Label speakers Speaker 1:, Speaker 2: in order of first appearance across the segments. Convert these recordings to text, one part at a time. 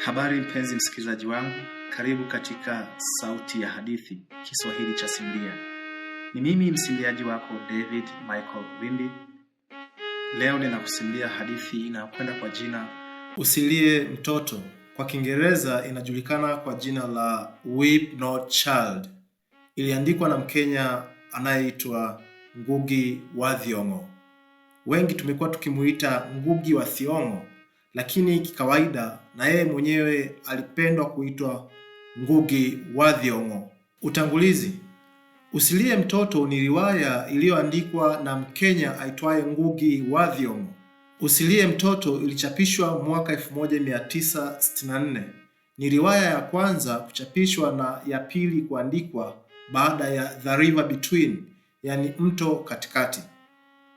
Speaker 1: Habari mpenzi msikilizaji wangu, karibu katika Sauti ya Hadithi, Kiswahili cha Simbia. Ni mimi msimbiaji wako David Michael Wimbi. Leo ninakusimbia hadithi inayokwenda kwa jina Usilie Mtoto. Kwa Kiingereza inajulikana kwa jina la Weep Not Child. Iliandikwa na Mkenya anayeitwa Ngugi wa Thiong'o. Wengi tumekuwa tukimuita Ngugi wa Thiong'o, lakini kikawaida na yeye mwenyewe alipendwa kuitwa Ngugi wa Thiong'o. Utangulizi. Usilie Mtoto ni riwaya iliyoandikwa na Mkenya aitwaye Ngugi wa Thiong'o. Usilie Mtoto ilichapishwa mwaka 1964. Ni riwaya ya kwanza kuchapishwa na ya pili kuandikwa baada ya The River Between, yani Mto Katikati.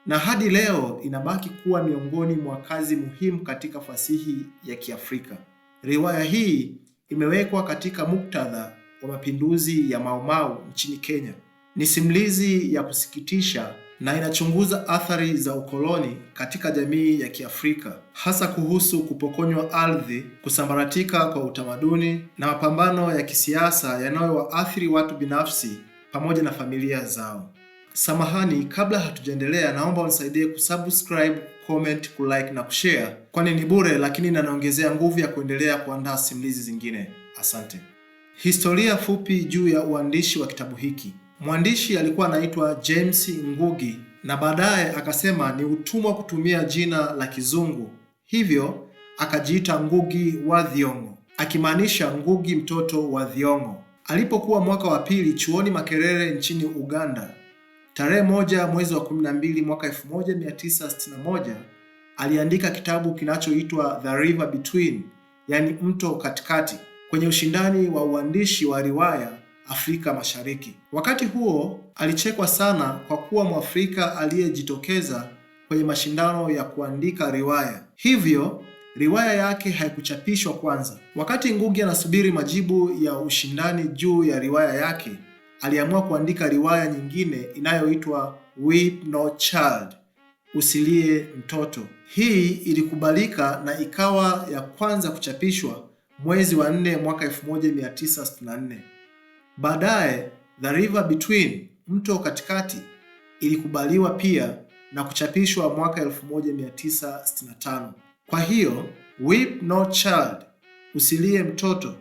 Speaker 1: Na hadi leo inabaki kuwa miongoni mwa kazi muhimu katika fasihi ya Kiafrika. Riwaya hii imewekwa katika muktadha wa mapinduzi ya Mau Mau nchini Kenya. Ni simulizi ya kusikitisha na inachunguza athari za ukoloni katika jamii ya Kiafrika, hasa kuhusu kupokonywa ardhi, kusambaratika kwa utamaduni na mapambano ya kisiasa yanayowaathiri watu binafsi pamoja na familia zao. Samahani, kabla hatujaendelea, naomba unisaidie kusubscribe, comment, kulike na kushare, kwani ni bure lakini inaniongezea nguvu ya kuendelea kuandaa simulizi zingine. Asante. Historia fupi juu ya uandishi wa kitabu hiki. Mwandishi alikuwa anaitwa James Ngugi na baadaye akasema ni utumwa kutumia jina la Kizungu, hivyo akajiita Ngugi wa Thiong'o, akimaanisha Ngugi mtoto wa Thiong'o. Alipokuwa mwaka wa pili chuoni Makerere nchini Uganda, tarehe 1 mwezi wa 12 mwaka 1961 aliandika kitabu kinachoitwa The River Between, yani Mto Katikati, kwenye ushindani wa uandishi wa riwaya Afrika Mashariki. Wakati huo alichekwa sana kwa kuwa Mwafrika aliyejitokeza kwenye mashindano ya kuandika riwaya, hivyo riwaya yake haikuchapishwa kwanza. Wakati Ngugi anasubiri majibu ya ushindani juu ya riwaya yake, aliamua kuandika riwaya nyingine inayoitwa Weep Not Child, Usilie Mtoto. Hii ilikubalika na ikawa ya kwanza kuchapishwa mwezi wa 4 mwaka 1964. Baadaye The River Between, Mto Katikati, ilikubaliwa pia na kuchapishwa mwaka 1965. Kwa hiyo Weep Not Child, Usilie Mtoto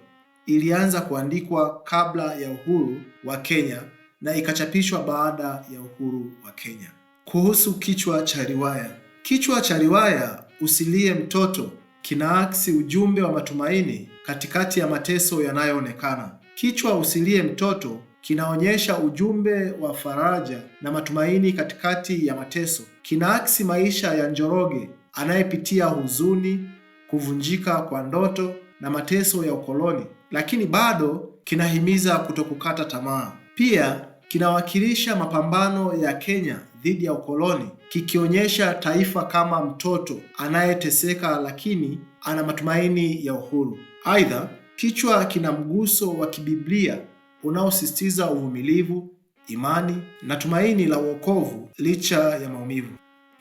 Speaker 1: ilianza kuandikwa kabla ya uhuru wa Kenya na ikachapishwa baada ya uhuru wa Kenya. Kuhusu kichwa cha riwaya. Kichwa cha riwaya Usilie Mtoto kinaakisi ujumbe wa matumaini katikati ya mateso yanayoonekana. Kichwa Usilie Mtoto kinaonyesha ujumbe wa faraja na matumaini katikati ya mateso. Kinaakisi maisha ya Njoroge anayepitia huzuni, kuvunjika kwa ndoto na mateso ya ukoloni, lakini bado kinahimiza kutokukata tamaa. Pia kinawakilisha mapambano ya Kenya dhidi ya ukoloni, kikionyesha taifa kama mtoto anayeteseka lakini ana matumaini ya uhuru. Aidha, kichwa kina mguso wa kibiblia unaosisitiza uvumilivu, imani na tumaini la wokovu licha ya maumivu.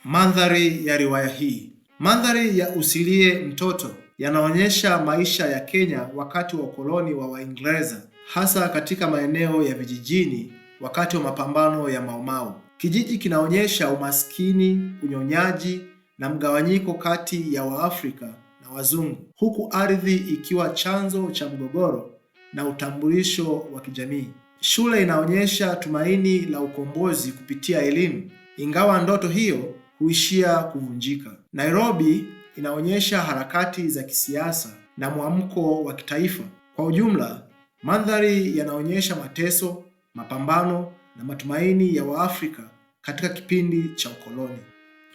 Speaker 1: Mandhari ya riwaya hii. Mandhari ya Usilie Mtoto yanaonyesha maisha ya Kenya wakati wa ukoloni wa Waingereza, hasa katika maeneo ya vijijini wakati wa mapambano ya Mau Mau. Kijiji kinaonyesha umaskini, unyonyaji na mgawanyiko kati ya Waafrika na Wazungu, huku ardhi ikiwa chanzo cha mgogoro na utambulisho wa kijamii. Shule inaonyesha tumaini la ukombozi kupitia elimu, ingawa ndoto hiyo huishia kuvunjika. Nairobi inaonyesha harakati za kisiasa na mwamko wa kitaifa. Kwa ujumla, mandhari yanaonyesha mateso, mapambano na matumaini ya Waafrika katika kipindi cha ukoloni.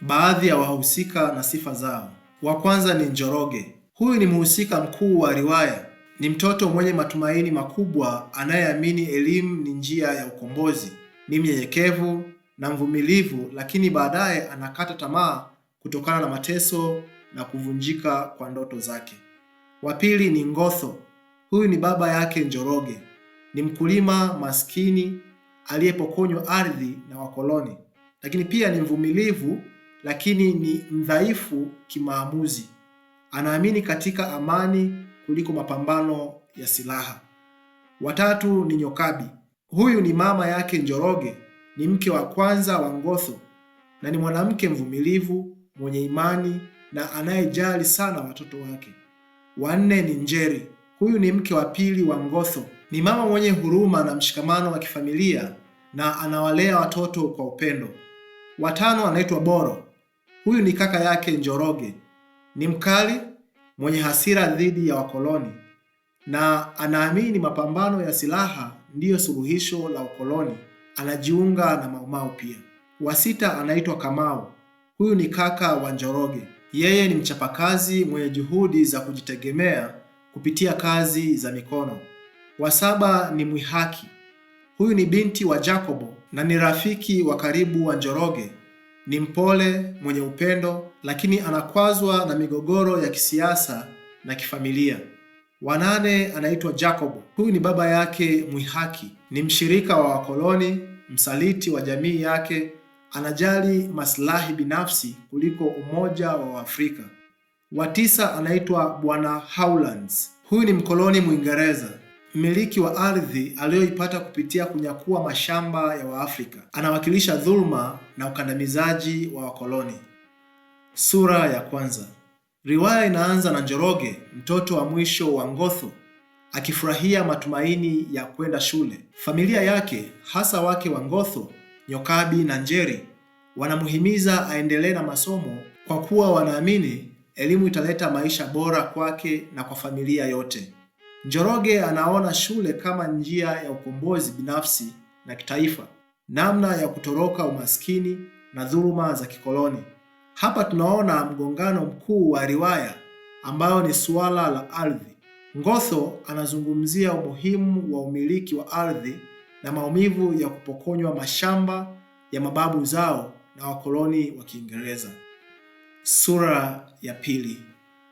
Speaker 1: Baadhi ya wahusika na sifa zao. Wa kwanza ni Njoroge. Huyu ni mhusika mkuu wa riwaya. Ni mtoto mwenye matumaini makubwa anayeamini elimu ni njia ya ukombozi. Ni mnyenyekevu na mvumilivu, lakini baadaye anakata tamaa kutokana na mateso na kuvunjika kwa ndoto zake. Wa pili ni Ngotho. Huyu ni baba yake Njoroge. Ni mkulima maskini aliyepokonywa ardhi na wakoloni, lakini pia ni mvumilivu, lakini ni mdhaifu kimaamuzi. Anaamini katika amani, kuliko mapambano ya silaha. Watatu ni Nyokabi. Huyu ni mama yake Njoroge, ni mke wa kwanza wa Ngotho na ni mwanamke mvumilivu, mwenye imani na anayejali sana watoto wake. Wanne ni Njeri. Huyu ni mke wa pili wa Ngotho, ni mama mwenye huruma na mshikamano wa kifamilia na anawalea watoto kwa upendo. Watano anaitwa Boro. Huyu ni kaka yake Njoroge, ni mkali, mwenye hasira dhidi ya wakoloni na anaamini mapambano ya silaha ndiyo suluhisho la ukoloni. Anajiunga na Mau Mau pia. Wa sita anaitwa Kamau. Huyu ni kaka wa Njoroge. Yeye ni mchapakazi mwenye juhudi za kujitegemea kupitia kazi za mikono. Wa saba ni Mwihaki. Huyu ni binti wa Jacobo na ni rafiki wa karibu wa Njoroge. Ni mpole, mwenye upendo, lakini anakwazwa na migogoro ya kisiasa na kifamilia. Wa nane anaitwa Jacobo. Huyu ni baba yake Mwihaki. Ni mshirika wa wakoloni, msaliti wa jamii yake, anajali maslahi binafsi kuliko umoja wa Waafrika. Wa tisa anaitwa Bwana Howlands. Huyu ni mkoloni Mwingereza, mmiliki wa ardhi aliyoipata kupitia kunyakua mashamba ya Waafrika. Anawakilisha dhuluma na ukandamizaji wa wakoloni. Sura ya kwanza. Riwaya inaanza na Njoroge, mtoto wa mwisho wa Ngotho, akifurahia matumaini ya kwenda shule. Familia yake, hasa wake wa Ngotho, Nyokabi na Njeri, wanamhimiza aendelee na masomo kwa kuwa wanaamini elimu italeta maisha bora kwake na kwa familia yote. Njoroge anaona shule kama njia ya ukombozi binafsi na kitaifa, namna ya kutoroka umaskini na dhuluma za kikoloni. Hapa tunaona mgongano mkuu wa riwaya ambayo ni suala la ardhi. Ngotho anazungumzia umuhimu wa umiliki wa ardhi na maumivu ya kupokonywa mashamba ya mababu zao na wakoloni wa Kiingereza. Sura ya pili.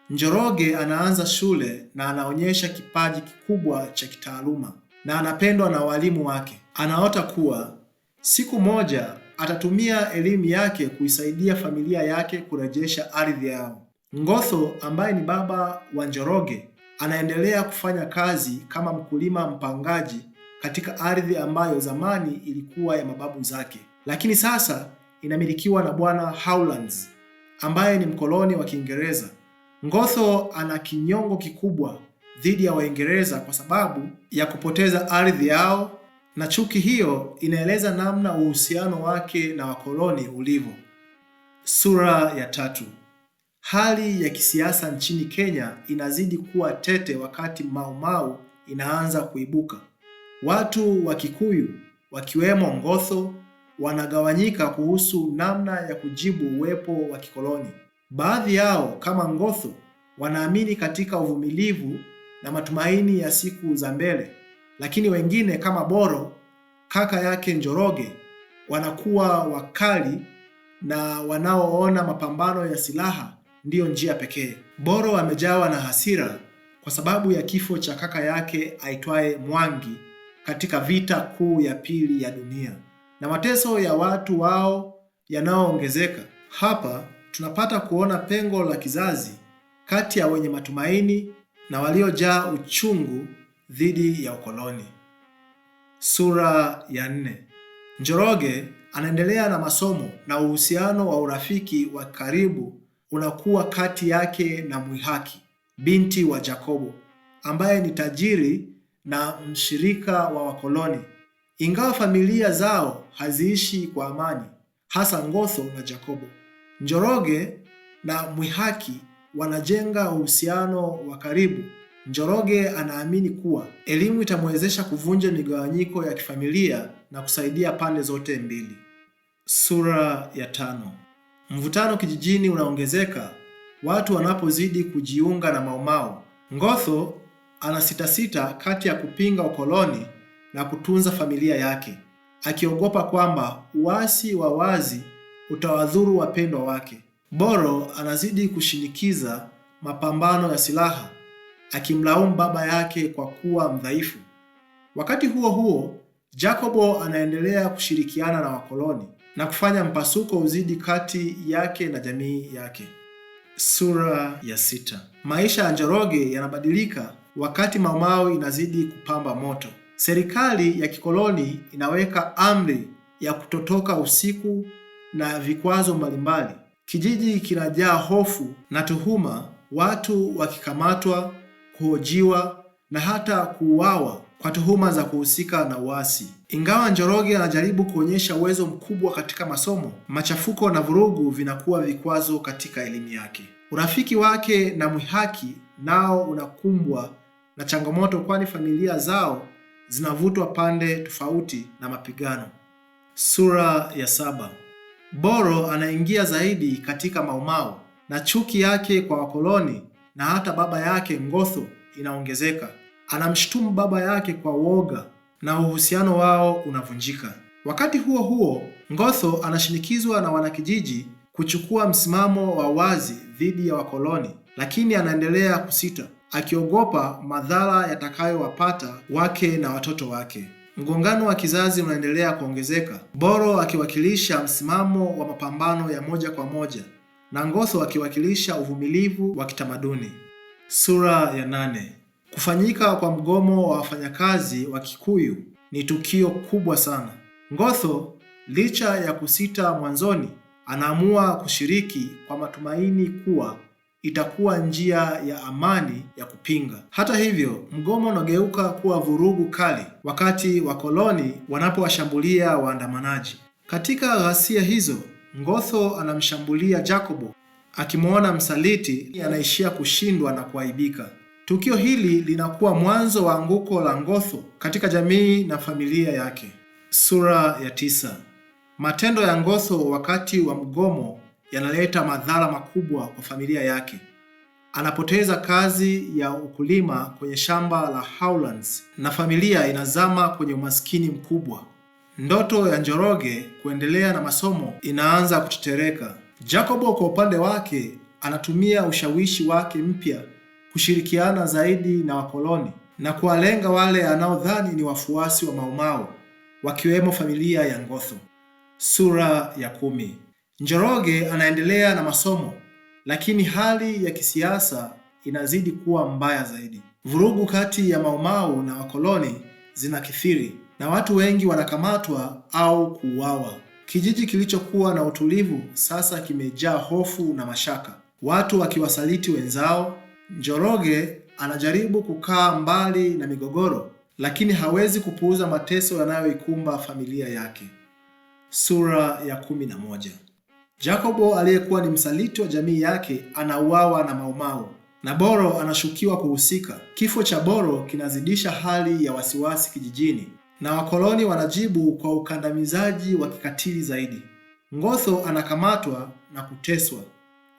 Speaker 1: Njoroge anaanza shule na anaonyesha kipaji kikubwa cha kitaaluma na anapendwa na walimu wake. Anaota kuwa siku moja atatumia elimu yake kuisaidia familia yake kurejesha ardhi yao. Ngotho ambaye ni baba wa Njoroge anaendelea kufanya kazi kama mkulima mpangaji katika ardhi ambayo zamani ilikuwa ya mababu zake, lakini sasa inamilikiwa na Bwana Howlands ambaye ni mkoloni wa Kiingereza. Ngotho ana kinyongo kikubwa dhidi ya Waingereza kwa sababu ya kupoteza ardhi yao, na chuki hiyo inaeleza namna uhusiano wake na wakoloni ulivyo. Sura ya tatu. Hali ya kisiasa nchini Kenya inazidi kuwa tete wakati Mau Mau inaanza kuibuka. Watu wa Kikuyu wakiwemo Ngotho wanagawanyika kuhusu namna ya kujibu uwepo wa kikoloni. Baadhi yao kama Ngotho wanaamini katika uvumilivu na matumaini ya siku za mbele, lakini wengine kama Boro, kaka yake Njoroge, wanakuwa wakali na wanaoona mapambano ya silaha ndiyo njia pekee. Boro amejawa na hasira kwa sababu ya kifo cha kaka yake aitwaye Mwangi katika vita kuu ya pili ya dunia na mateso ya watu wao yanayoongezeka. Hapa tunapata kuona pengo la kizazi kati ya wenye matumaini na waliojaa uchungu dhidi ya ukoloni. Sura ya nne. Njoroge anaendelea na masomo na uhusiano wa urafiki wa karibu unakuwa kati yake na Mwihaki, binti wa Jacobo, ambaye ni tajiri na mshirika wa wakoloni. Ingawa familia zao haziishi kwa amani, hasa Ngotho na Jacobo, Njoroge na Mwihaki wanajenga uhusiano wa karibu. Njoroge anaamini kuwa elimu itamwezesha kuvunja migawanyiko ya kifamilia na kusaidia pande zote mbili. Sura ya tano. Mvutano kijijini unaongezeka watu wanapozidi kujiunga na Mau Mau. Ngotho anasitasita kati ya kupinga ukoloni na kutunza familia yake, akiogopa kwamba uasi wa wazi utawadhuru wapendwa wake. Boro anazidi kushinikiza mapambano ya silaha, akimlaumu baba yake kwa kuwa mdhaifu. Wakati huo huo, Jacobo anaendelea kushirikiana na wakoloni na kufanya mpasuko uzidi kati yake na jamii yake. Sura ya 6. Maisha ya Njoroge yanabadilika wakati Mau Mau inazidi kupamba moto. Serikali ya kikoloni inaweka amri ya kutotoka usiku na vikwazo mbalimbali. Kijiji kinajaa hofu na tuhuma, watu wakikamatwa, kuhojiwa na hata kuuawa kwa tuhuma za kuhusika na uasi. Ingawa Njoroge anajaribu kuonyesha uwezo mkubwa katika masomo, machafuko na vurugu vinakuwa vikwazo katika elimu yake. Urafiki wake na Mwihaki nao unakumbwa na changamoto, kwani familia zao zinavutwa pande tofauti na mapigano. Sura ya 7. Boro anaingia zaidi katika Mau Mau na chuki yake kwa wakoloni na hata baba yake Ngotho inaongezeka. Anamshutumu baba yake kwa uoga na uhusiano wao unavunjika. Wakati huo huo, Ngotho anashinikizwa na wanakijiji kuchukua msimamo wa wazi dhidi ya wakoloni, lakini anaendelea kusita, akiogopa madhara yatakayowapata wake na watoto wake. Mgongano wa kizazi unaendelea kuongezeka, Boro akiwakilisha msimamo wa mapambano ya moja kwa moja na Ngotho akiwakilisha uvumilivu wa kitamaduni. Sura ya 8. Kufanyika kwa mgomo wa wafanyakazi wa Kikuyu ni tukio kubwa sana. Ngotho, licha ya kusita mwanzoni, anaamua kushiriki kwa matumaini kuwa itakuwa njia ya amani ya kupinga. Hata hivyo, mgomo unageuka kuwa vurugu kali wakati wakoloni wanapowashambulia waandamanaji. Katika ghasia hizo, Ngotho anamshambulia Jacobo, akimwona msaliti anaishia kushindwa na kuaibika. Tukio hili linakuwa mwanzo wa anguko la Ngotho katika jamii na familia yake. Sura ya 9. Matendo ya Ngotho wakati wa mgomo yanaleta madhara makubwa kwa familia yake. Anapoteza kazi ya ukulima kwenye shamba la Howlands na familia inazama kwenye umaskini mkubwa. Ndoto ya Njoroge kuendelea na masomo inaanza kutetereka. Jacobo kwa upande wake anatumia ushawishi wake mpya kushirikiana zaidi na wakoloni na kuwalenga wale anaodhani ni wafuasi wa Mau Mau, wakiwemo familia ya Ngotho. Sura ya 10. Njoroge anaendelea na masomo, lakini hali ya kisiasa inazidi kuwa mbaya zaidi. Vurugu kati ya Mau Mau na wakoloni zinakithiri na watu wengi wanakamatwa au kuuawa. Kijiji kilichokuwa na utulivu sasa kimejaa hofu na mashaka, watu wakiwasaliti wenzao. Njoroge anajaribu kukaa mbali na migogoro, lakini hawezi kupuuza mateso yanayoikumba familia yake. Sura ya 11. Jacobo aliyekuwa ni msaliti wa jamii yake anauawa na Mau Mau na Boro anashukiwa kuhusika. Kifo cha Boro kinazidisha hali ya wasiwasi kijijini na wakoloni wanajibu kwa ukandamizaji wa kikatili zaidi. Ngotho anakamatwa na kuteswa,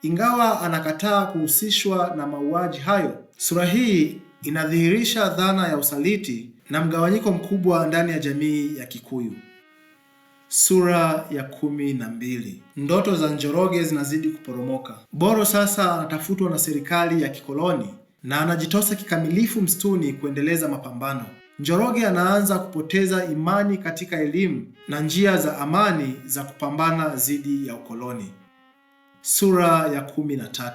Speaker 1: ingawa anakataa kuhusishwa na mauaji hayo. Sura hii inadhihirisha dhana ya usaliti na mgawanyiko mkubwa ndani ya jamii ya Kikuyu. Sura ya 12. Ndoto za Njoroge zinazidi kuporomoka. Boro sasa anatafutwa na serikali ya kikoloni na anajitosa kikamilifu msituni kuendeleza mapambano. Njoroge anaanza kupoteza imani katika elimu na njia za amani za kupambana dhidi ya ukoloni. Sura ya 13.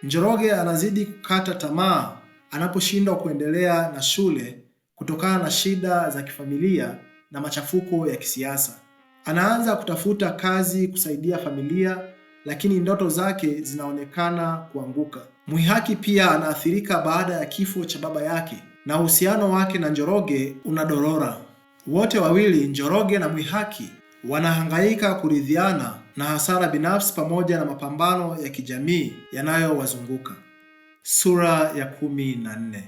Speaker 1: Njoroge anazidi kukata tamaa anaposhindwa kuendelea na shule kutokana na shida za kifamilia na machafuko ya kisiasa. Anaanza kutafuta kazi kusaidia familia, lakini ndoto zake zinaonekana kuanguka. Mwihaki pia anaathirika baada ya kifo cha baba yake na uhusiano wake na Njoroge unadorora. Wote wawili, Njoroge na Mwihaki, wanahangaika kuridhiana na hasara binafsi pamoja na mapambano ya kijamii yanayowazunguka. Sura ya 14.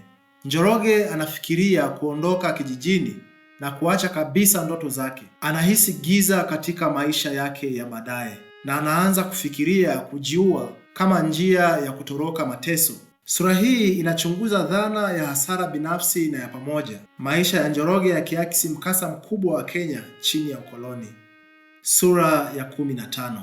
Speaker 1: Njoroge anafikiria kuondoka kijijini na kuacha kabisa ndoto zake. Anahisi giza katika maisha yake ya baadaye na anaanza kufikiria kujiua kama njia ya kutoroka mateso. Sura hii inachunguza dhana ya hasara binafsi na ya pamoja, maisha ya Njoroge yakiakisi mkasa mkubwa wa Kenya chini ya ukoloni. Sura ya 15.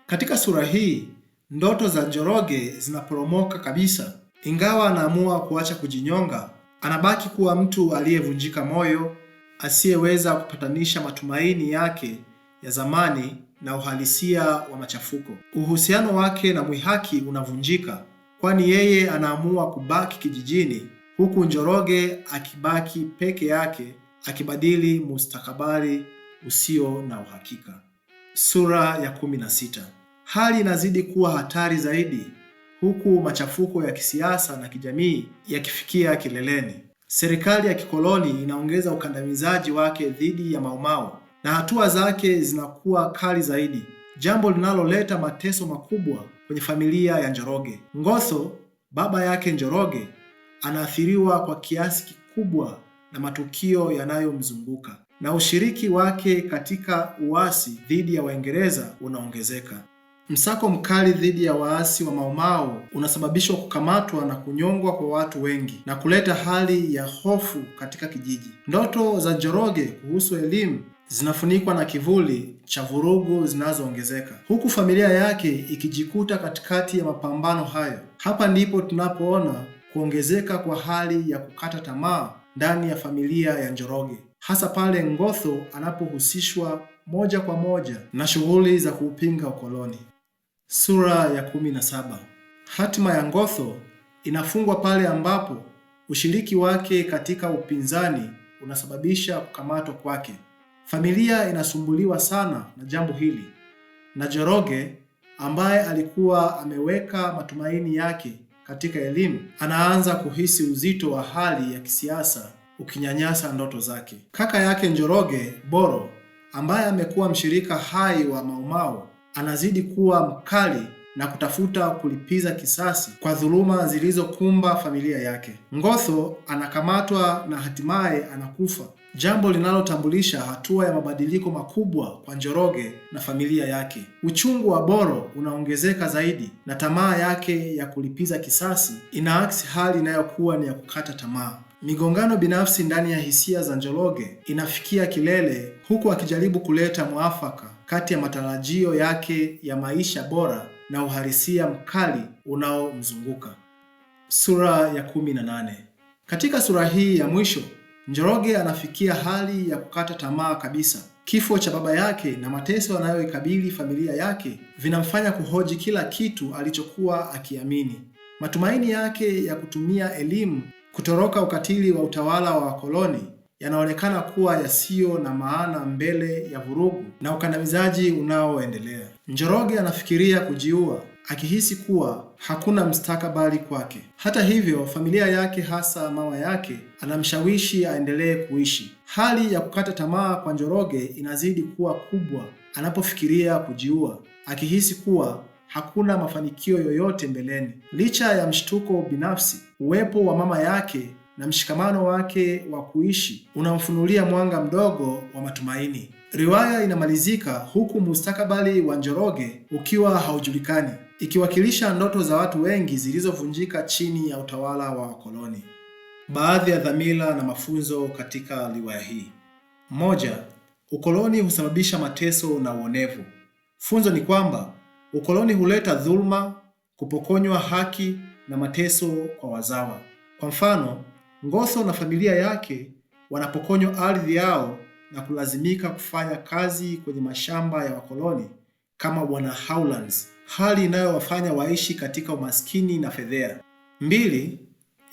Speaker 1: Katika sura hii, ndoto za Njoroge zinaporomoka kabisa. Ingawa anaamua kuacha kujinyonga, anabaki kuwa mtu aliyevunjika moyo, asiyeweza kupatanisha matumaini yake ya zamani na uhalisia wa machafuko. Uhusiano wake na Mwihaki unavunjika, kwani yeye anaamua kubaki kijijini huku Njoroge akibaki peke yake, akibadili mustakabali usio na uhakika. Sura ya 16. Hali inazidi kuwa hatari zaidi huku machafuko ya kisiasa na kijamii yakifikia kileleni. Serikali ya kikoloni inaongeza ukandamizaji wake dhidi ya Mau Mau na hatua zake zinakuwa kali zaidi, jambo linaloleta mateso makubwa kwenye familia ya Njoroge. Ngotho, baba yake Njoroge, anaathiriwa kwa kiasi kikubwa na matukio yanayomzunguka na ushiriki wake katika uasi dhidi ya Waingereza unaongezeka. Msako mkali dhidi ya waasi wa Mau Mau unasababishwa kukamatwa na kunyongwa kwa watu wengi na kuleta hali ya hofu katika kijiji. Ndoto za Njoroge kuhusu elimu zinafunikwa na kivuli cha vurugu zinazoongezeka, huku familia yake ikijikuta katikati ya mapambano hayo. Hapa ndipo tunapoona kuongezeka kwa hali ya kukata tamaa ndani ya familia ya Njoroge, hasa pale Ngotho anapohusishwa moja kwa moja na shughuli za kuupinga ukoloni. Sura ya 17. Hatima ya Ngotho inafungwa pale ambapo ushiriki wake katika upinzani unasababisha kukamatwa kwake. Familia inasumbuliwa sana na jambo hili, na Njoroge ambaye alikuwa ameweka matumaini yake katika elimu anaanza kuhisi uzito wa hali ya kisiasa ukinyanyasa ndoto zake. Kaka yake Njoroge, Boro, ambaye amekuwa mshirika hai wa Mau Mau, anazidi kuwa mkali na kutafuta kulipiza kisasi kwa dhuluma zilizokumba familia yake. Ngotho anakamatwa na hatimaye anakufa, jambo linalotambulisha hatua ya mabadiliko makubwa kwa Njoroge na familia yake. Uchungu wa Boro unaongezeka zaidi na tamaa yake ya kulipiza kisasi inaaksi hali inayokuwa ni ya kukata tamaa. Migongano binafsi ndani ya hisia za Njoroge inafikia kilele huku akijaribu kuleta mwafaka kati ya matarajio yake ya maisha bora na uhalisia mkali unaomzunguka. Sura ya 18. Katika sura hii ya mwisho, Njoroge anafikia hali ya kukata tamaa kabisa. Kifo cha baba yake na mateso yanayoikabili familia yake vinamfanya kuhoji kila kitu alichokuwa akiamini. Matumaini yake ya kutumia elimu kutoroka ukatili wa utawala wa wakoloni yanaonekana kuwa yasiyo na maana mbele ya vurugu na ukandamizaji unaoendelea. Njoroge anafikiria kujiua, akihisi kuwa hakuna mustakabali kwake. Hata hivyo, familia yake, hasa mama yake, anamshawishi aendelee kuishi. Hali ya kukata tamaa kwa Njoroge inazidi kuwa kubwa anapofikiria kujiua, akihisi kuwa hakuna mafanikio yoyote mbeleni. Licha ya mshtuko binafsi, uwepo wa mama yake na mshikamano wake wa kuishi unamfunulia mwanga mdogo wa matumaini. Riwaya inamalizika huku mustakabali wa Njoroge ukiwa haujulikani, ikiwakilisha ndoto za watu wengi zilizovunjika chini ya utawala wa wakoloni. Baadhi ya dhamira na mafunzo katika riwaya hii. 1. Ukoloni husababisha mateso na uonevu. Funzo ni kwamba ukoloni huleta dhulma, kupokonywa haki na mateso kwa wazawa. Kwa mfano, Ngotho na familia yake wanapokonywa ardhi yao na kulazimika kufanya kazi kwenye mashamba ya wakoloni kama Bwana Howlands, hali inayowafanya waishi katika umaskini na fedheha. 2.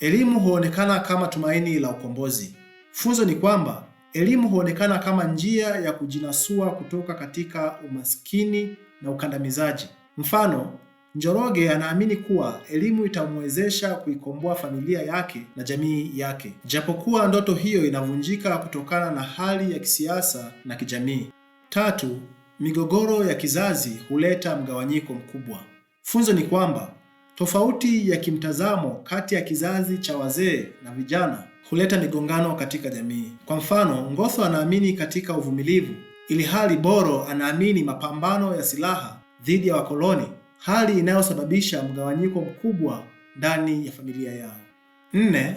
Speaker 1: Elimu huonekana kama tumaini la ukombozi. Funzo ni kwamba elimu huonekana kama njia ya kujinasua kutoka katika umaskini na ukandamizaji. Mfano, Njoroge anaamini kuwa elimu itamwezesha kuikomboa familia yake na jamii yake, japokuwa ndoto hiyo inavunjika kutokana na hali ya kisiasa na kijamii. 3. Migogoro ya kizazi huleta mgawanyiko mkubwa. Funzo ni kwamba tofauti ya kimtazamo kati ya kizazi cha wazee na vijana huleta migongano katika jamii. Kwa mfano, Ngotho anaamini katika uvumilivu, ili hali Boro anaamini mapambano ya silaha dhidi ya wakoloni, hali inayosababisha mgawanyiko mkubwa ndani ya familia yao. 4.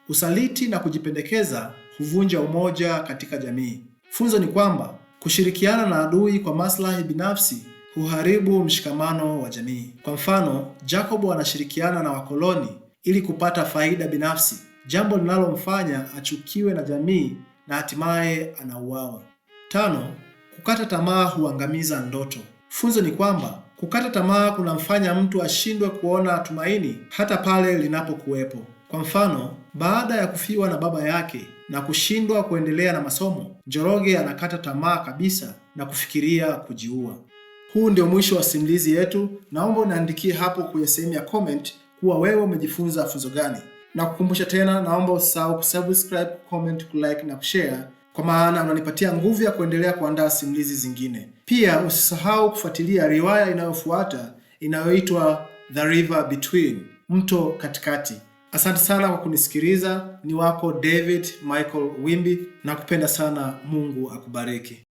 Speaker 1: Usaliti na kujipendekeza huvunja umoja katika jamii. Funzo ni kwamba kushirikiana na adui kwa maslahi binafsi huharibu mshikamano wa jamii. Kwa mfano, Jacob anashirikiana na wakoloni ili kupata faida binafsi, jambo linalomfanya achukiwe na jamii na hatimaye anauawa. 5. kukata tamaa huangamiza ndoto. Funzo ni kwamba kukata tamaa kunamfanya mtu ashindwe kuona tumaini hata pale linapokuwepo. Kwa mfano, baada ya kufiwa na baba yake na kushindwa kuendelea na masomo, Njoroge anakata tamaa kabisa na kufikiria kujiua. Huu ndio mwisho wa simulizi yetu. Naomba uniandikie hapo kwenye sehemu ya comment kuwa wewe umejifunza funzo gani. Na kukumbusha tena, naomba usahau kusubscribe, comment, kulike na kushare, kwa maana unanipatia nguvu ya kuendelea kuandaa simulizi zingine. Pia usisahau kufuatilia riwaya inayofuata inayoitwa The River Between, mto katikati. Asante sana kwa kunisikiliza. Ni wako David Michael Wimbi, na kupenda sana. Mungu akubariki.